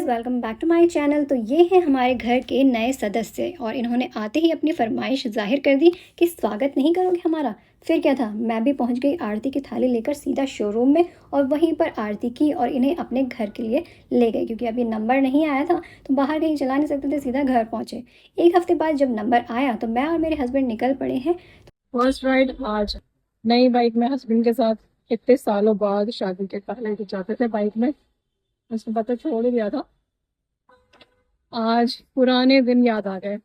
Welcome back to my channel. तो ये हैं हमारे घर के नए सदस्य और इन्होंने आते ही अपनी फरमाइश ज़ाहिर कर दी कि स्वागत नहीं करोगे हमारा। फिर क्या था, मैं भी पहुंच गई आरती की थाली लेकर सीधा शोरूम में और वहीं पर आरती की और इन्हें अपने घर के लिए ले गई, क्योंकि अभी नंबर नहीं आया था तो बाहर कहीं चला नहीं सकते थे, सीधा घर पहुँचे। एक हफ्ते बाद जब नंबर आया तो मैं और मेरे हस्बैंड निकल पड़े हैं। फर्स्ट राइड आज नई बाइक में हस्बैंड के साथ। इतने सालों बाद शादी के पहले तो जाते थे बाइक में, उसने पता छोड़ ही दिया था। आज पुराने दिन याद आ गए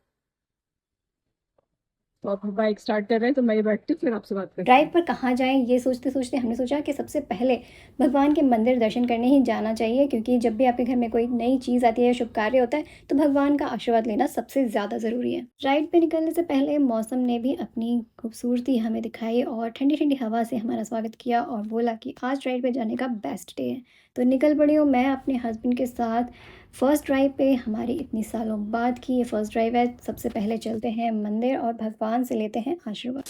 तो अब बाइक स्टार्ट कर रहे हैं, तो मैं ही बैठती हूँ, फिर आपसे बात करती ड्राइव हूँ। पर कहाँ जाएं ये सोचते सोचते हमने सोचा कि सबसे पहले भगवान के मंदिर दर्शन करने ही जाना चाहिए, क्योंकि जब भी आपके घर में कोई नई चीज़ आती है या शुभ कार्य होता है तो भगवान का आशीर्वाद लेना सबसे ज़्यादा ज़रूरी है। राइड पे निकलने से पहले मौसम ने भी अपनी खूबसूरती हमें दिखाई और ठंडी ठंडी हवा से हमारा स्वागत किया और बोला कि आज राइड पे जाने का बेस्ट डे है। तो निकल पड़ी हूँ मैं अपने हस्बैंड के साथ फर्स्ट ड्राइव पे। हमारी इतनी सालों बाद की ये फर्स्ट ड्राइव है। सबसे पहले चलते हैं मंदिर और भगवान से लेते हैं आशीर्वाद।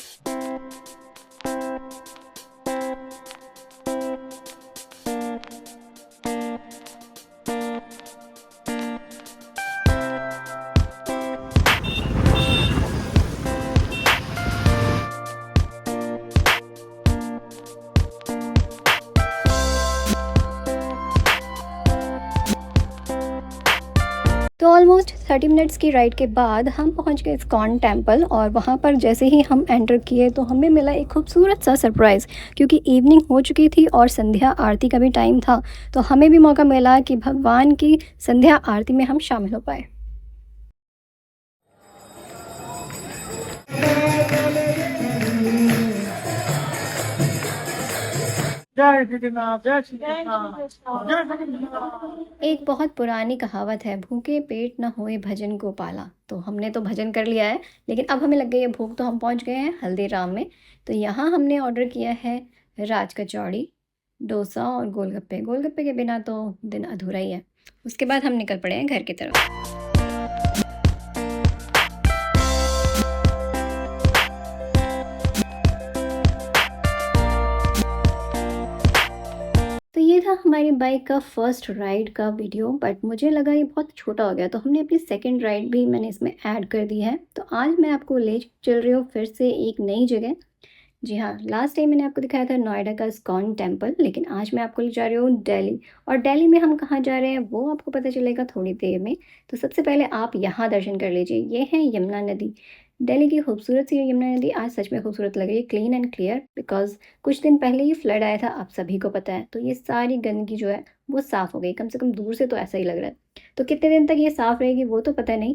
तो ऑलमोस्ट 30 मिनट्स की राइड के बाद हम पहुंच गए इस्कॉन टेम्पल और वहां पर जैसे ही हम एंटर किए तो हमें मिला एक खूबसूरत सा सरप्राइज़, क्योंकि इवनिंग हो चुकी थी और संध्या आरती का भी टाइम था। तो हमें भी मौका मिला कि भगवान की संध्या आरती में हम शामिल हो पाए। जय जगन्नाथ, जय श्री कृष्ण, जय जगन्नाथ। एक बहुत पुरानी कहावत है, भूखे पेट न होए भजन गोपाला। तो हमने तो भजन कर लिया है, लेकिन अब हमें लग गई है भूख, तो हम पहुंच गए हैं हल्दीराम में। तो यहाँ हमने ऑर्डर किया है राज कचौड़ी, डोसा और गोलगप्पे। गोलगप्पे के बिना तो दिन अधूरा ही है। उसके बाद हम निकल पड़े हैं घर की तरफ। तो ये था हमारी बाइक का फर्स्ट राइड का वीडियो, बट मुझे लगा ये बहुत छोटा हो गया, तो हमने अपनी सेकंड राइड भी मैंने इसमें ऐड कर दी है। तो आज मैं आपको ले चल रही हूँ फिर से एक नई जगह। जी हाँ, लास्ट टाइम मैंने आपको दिखाया था नोएडा का इस्कॉन टेम्पल, लेकिन आज मैं आपको ले जा रही हूँ दिल्ली। और दिल्ली में हम कहाँ जा रहे हैं वो आपको पता चलेगा थोड़ी देर में। तो सबसे पहले आप यहाँ दर्शन कर लीजिए, ये है यमुना नदी। दिल्ली की खूबसूरत सी यमुना नदी आज सच में खूबसूरत लग रही है, क्लीन एंड क्लियर, बिकॉज कुछ दिन पहले ही फ्लड आया था, आप सभी को पता है। तो ये सारी गंदगी जो है वो साफ़ हो गई, कम से कम दूर से तो ऐसा ही लग रहा है। तो कितने दिन तक ये साफ़ रहेगी वो तो पता नहीं।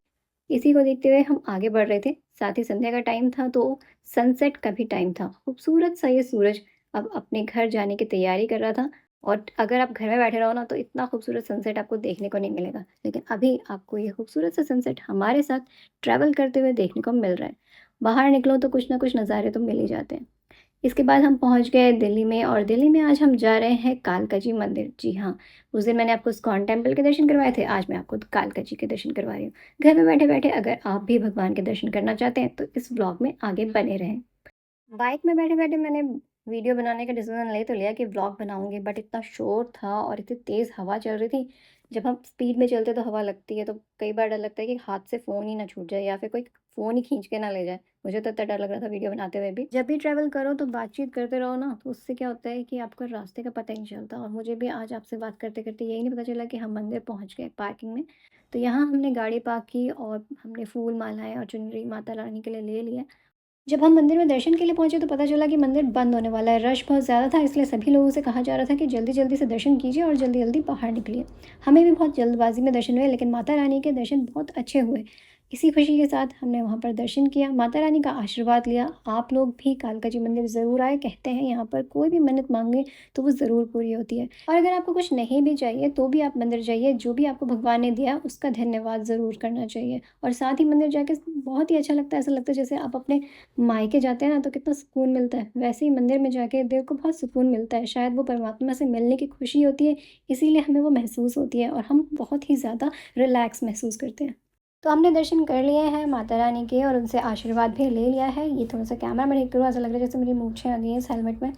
इसी को देखते हुए हम आगे बढ़ रहे थे। साथ ही संध्या का टाइम था तो सनसेट का भी टाइम था। खूबसूरत सा ये सूरज अब अपने घर जाने की तैयारी कर रहा था। और अगर आप घर में बैठे रहो ना तो इतना खूबसूरत सनसेट आपको देखने को नहीं मिलेगा, लेकिन अभी आपको ये खूबसूरत सा सनसेट हमारे साथ ट्रैवल करते हुए देखने को मिल रहा है। बाहर निकलो तो कुछ ना कुछ नज़ारे तो मिल ही जाते हैं। इसके बाद हम पहुंच गए दिल्ली में और दिल्ली में आज हम जा रहे हैं कालका जी मंदिर। जी हाँ, उस दिन मैंने आपको इस्कॉन टेम्पल के दर्शन करवाए थे, आज मैं आपको कालका जी के दर्शन करवा रही हूँ। घर में बैठे बैठे अगर आप भी भगवान के दर्शन करना चाहते हैं तो इस ब्लॉग में आगे बने रहें। बाइक में बैठे बैठे मैंने वीडियो बनाने का डिसीजन ले तो लिया कि व्लॉग बनाऊंगी, बट इतना शोर था और इतनी तेज़ हवा चल रही थी। जब हम स्पीड में चलते तो हवा लगती है, तो कई बार डर लगता है कि हाथ से फ़ोन ही ना छूट जाए या फिर कोई फ़ोन ही खींच के ना ले जाए। मुझे तो इतना डर लग रहा था वीडियो बनाते हुए भी। जब भी ट्रैवल करो तो बातचीत करते रहो ना, तो उससे क्या होता है कि आपको रास्ते का पता ही नहीं चलता। और मुझे भी आज आपसे बात करते करते यही नहीं पता चला कि हम मंदिर पहुँच गए पार्किंग में। तो यहाँ हमने गाड़ी पार्क की और हमने फूल मालाएँ और चुनरी माता रानी के लिए ले लिया। जब हम मंदिर में दर्शन के लिए पहुंचे तो पता चला कि मंदिर बंद होने वाला है। रश बहुत ज़्यादा था, इसलिए सभी लोगों से कहा जा रहा था कि जल्दी जल्दी से दर्शन कीजिए और जल्दी जल्दी बाहर निकलिए। हमें भी बहुत जल्दबाजी में दर्शन हुए, लेकिन माता रानी के दर्शन बहुत अच्छे हुए। इसी खुशी के साथ हमने वहाँ पर दर्शन किया, माता रानी का आशीर्वाद लिया। आप लोग भी कालका जी मंदिर ज़रूर आए। कहते हैं यहाँ पर कोई भी मन्नत मांगे तो वो ज़रूर पूरी होती है। और अगर आपको कुछ नहीं भी चाहिए तो भी आप मंदिर जाइए, जो भी आपको भगवान ने दिया उसका धन्यवाद ज़रूर करना चाहिए। और साथ ही मंदिर जाके बहुत ही अच्छा लगता है, ऐसा लगता है जैसे आप अपने मायके जाते हैं ना तो कितना सुकून मिलता है, वैसे ही मंदिर में जाके दिल को बहुत सुकून मिलता है। शायद वो परमात्मा से मिलने की खुशी होती है, इसीलिए हमें वो महसूस होती है और हम बहुत ही ज़्यादा रिलैक्स महसूस करते हैं। तो हमने दर्शन कर लिए हैं माता रानी के और उनसे आशीर्वाद भी ले लिया है। ये थोड़ा सा कैमरा में ठीक करूँ, ऐसा लग रहा है जैसे मेरी मूंछें आ गई हैं इस हेलमेट में।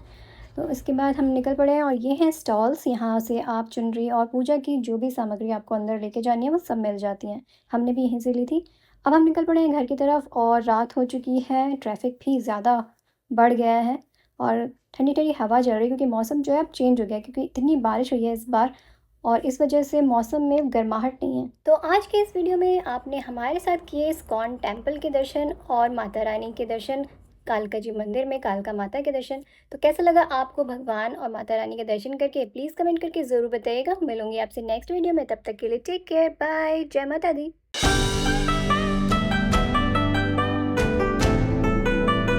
तो इसके बाद हम निकल पड़े हैं और ये हैं स्टॉल्स। यहाँ से आप चुनरी और पूजा की जो भी सामग्री आपको अंदर लेके जानी है वो सब मिल जाती हैं। हमने भी यहीं से ली थी। अब हम निकल पड़े हैं घर की तरफ और रात हो चुकी है, ट्रैफिक भी ज़्यादा बढ़ गया है और ठंडी ठंडी हवा चल रही है क्योंकि मौसम जो है अब चेंज हो गया है, क्योंकि इतनी बारिश हुई है इस बार और इस वजह से मौसम में गर्माहट नहीं है। तो आज के इस वीडियो में आपने हमारे साथ किए इस्कॉन टेम्पल के दर्शन और माता रानी के दर्शन, कालका जी मंदिर में कालका माता के दर्शन। तो कैसा लगा आपको भगवान और माता रानी के दर्शन करके, प्लीज़ कमेंट करके ज़रूर बताइएगा। मिलूंगी आपसे नेक्स्ट वीडियो में, तब तक के लिए टेक केयर, बाय, जय माता दी।